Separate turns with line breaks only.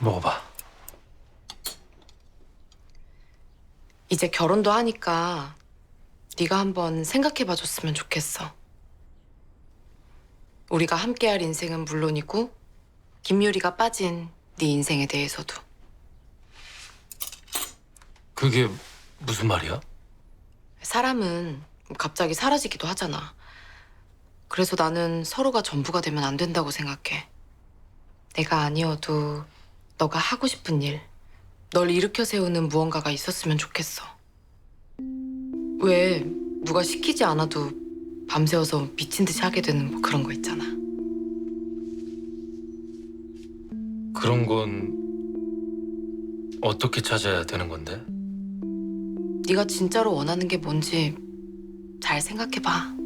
먹어봐.
이제 결혼도 하니까 네가 한번 생각해봐 줬으면 좋겠어. 우리가 함께할 인생은 물론이고 김유리가 빠진 네 인생에 대해서도.
그게 무슨 말이야?
사람은 갑자기 사라지기도 하잖아. 그래서 나는 서로가 전부가 되면 안 된다고 생각해. 내가 아니어도 너가 하고 싶은 일, 널 일으켜 세우는 무언가가 있었으면 좋겠어. 왜 누가 시키지 않아도 밤새워서 미친 듯이 하게 되는 뭐 그런 거 있잖아.
그런 건 어떻게 찾아야 되는 건데?
네가 진짜로 원하는 게 뭔지 잘 생각해봐.